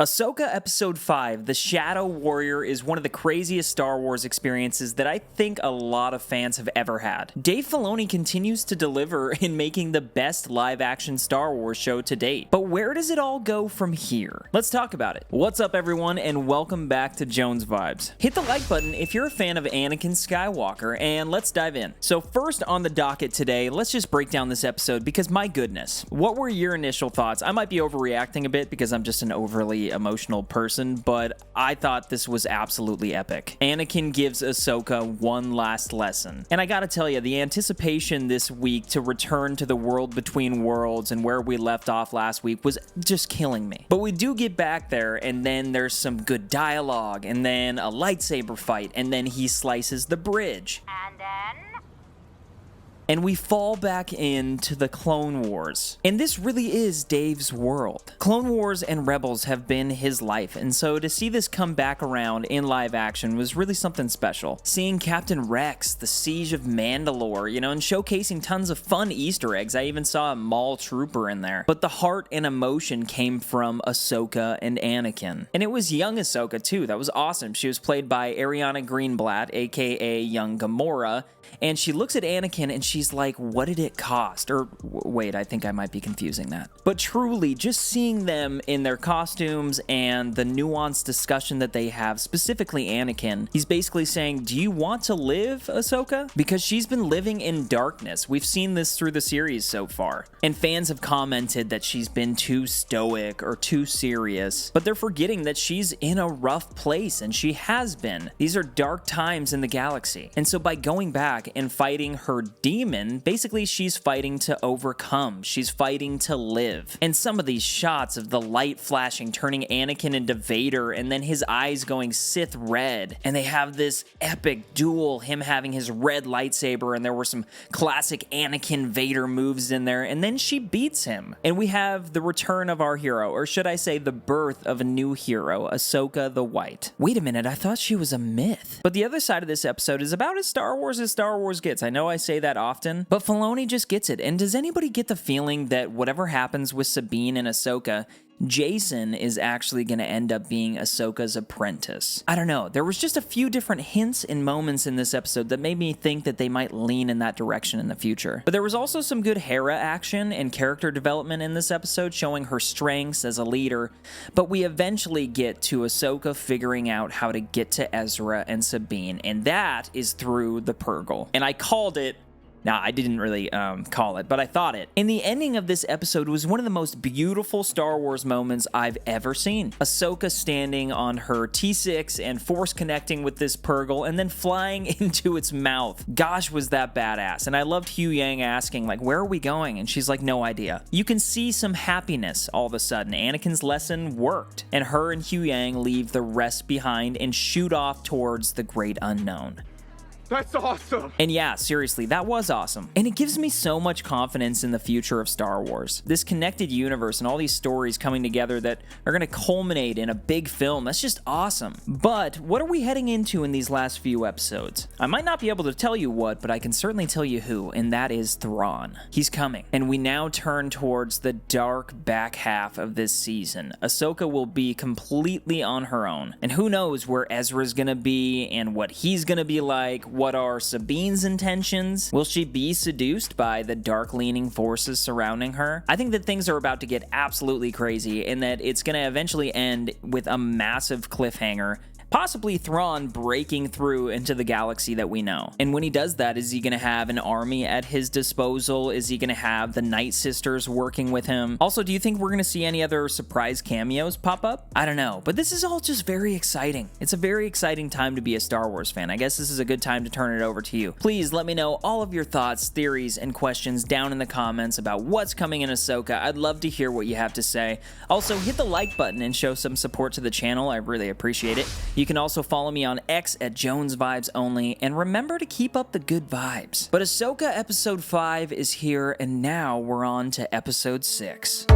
AHSOKA Episode 5, The Shadow Warrior, is one of the craziest Star Wars experiences that I think a lot of fans have ever had. Dave Filoni continues to deliver in making the best live-action Star Wars show to date. But where does it all go from here? Let's talk about it. What's up, everyone, and welcome back to Jones Vibes. Hit the like button if you're a fan of Anakin Skywalker, and let's dive in. So first on the docket today, let's just break down this episode because, my goodness, what were your initial thoughts? I might be overreacting a bit because I'm just an overly emotional person, but I thought this was absolutely epic. Anakin gives Ahsoka one last lesson. And I gotta tell you, the anticipation this week to return to the world between worlds and where we left off last week was just killing me. But we do get back there, and then there's some good dialogue, and then a lightsaber fight, and then he slices the bridge. And we fall back into the Clone Wars. And this really is Dave's world. Clone Wars and Rebels have been his life, and so to see this come back around in live action was really something special. Seeing Captain Rex, the Siege of Mandalore, and showcasing tons of fun Easter eggs. I even saw a Maul Trooper in there. But the heart and emotion came from Ahsoka and Anakin. And it was young Ahsoka too. That was awesome. She was played by Ariana Greenblatt, aka Young Gamora. And she looks at Anakin and she's like, what did it cost? Or wait, I think I might be confusing that. But truly, just seeing them in their costumes and the nuanced discussion that they have, specifically Anakin, he's basically saying, do you want to live, Ahsoka? Because she's been living in darkness. We've seen this through the series so far. And fans have commented that she's been too stoic or too serious, but they're forgetting that she's in a rough place, and she has been. These are dark times in the galaxy. And so by going back and fighting her demon, basically she's fighting to overcome. She's fighting to live. And some of these shots of the light flashing, turning Anakin into Vader, and then his eyes going Sith red, and they have this epic duel, him having his red lightsaber, and there were some classic Anakin Vader moves in there, and then she beats him. And we have the return of our hero, or should I say the birth of a new hero, Ahsoka the White. Wait a minute, I thought she was a myth. But the other side of this episode is about as Star Wars gets. I know I say that often, but Filoni just gets it. And does anybody get the feeling that whatever happens with Sabine and Ahsoka, Jacen is actually going to end up being Ahsoka's apprentice? I don't know. There was just a few different hints and moments in this episode that made me think that they might lean in that direction in the future. But there was also some good Hera action and character development in this episode, showing her strengths as a leader. But we eventually get to Ahsoka figuring out how to get to Ezra and Sabine, and that is through the PURGIL. And I called it. Nah, I didn't really call it, but I thought it. And the ending of this episode was one of the most beautiful Star Wars moments I've ever seen. Ahsoka standing on her T6 and force connecting with this PURGIL and then flying into its mouth. Gosh, was that badass. And I loved Huyang asking, like, where are we going? And she's like, no idea. You can see some happiness all of a sudden. Anakin's lesson worked. And her and Huyang leave the rest behind and shoot off towards the great unknown. That's awesome! And yeah, seriously, that was awesome. And it gives me so much confidence in the future of Star Wars. This connected universe and all these stories coming together that are going to culminate in a big film. That's just awesome. But what are we heading into in these last few episodes? I might not be able to tell you what, but I can certainly tell you who, and that is THRAWN. He's coming. And we now turn towards the dark back half of this season. Ahsoka will be completely on her own. And who knows where Ezra's going to be and what he's going to be like. What are Sabine's intentions? Will she be seduced by the dark-leaning forces surrounding her? I think that things are about to get absolutely crazy, and that it's going to eventually end with a massive cliffhanger, possibly THRAWN breaking through into the galaxy that we know. And when he does that, is he going to have an army at his disposal? Is he going to have the Night Sisters working with him? Also, do you think we're going to see any other surprise cameos pop up? I don't know, but this is all just very exciting. It's a very exciting time to be a Star Wars fan. I guess this is a good time to turn it over to you. Please let me know all of your thoughts, theories, and questions down in the comments about what's coming in Ahsoka. I'd love to hear what you have to say. Also, hit the like button and show some support to the channel. I really appreciate it. You can also follow me on X at Jones Vibes Only, and remember to keep up the good vibes. But Ahsoka Episode 5 is here, and now we're on to Episode 6.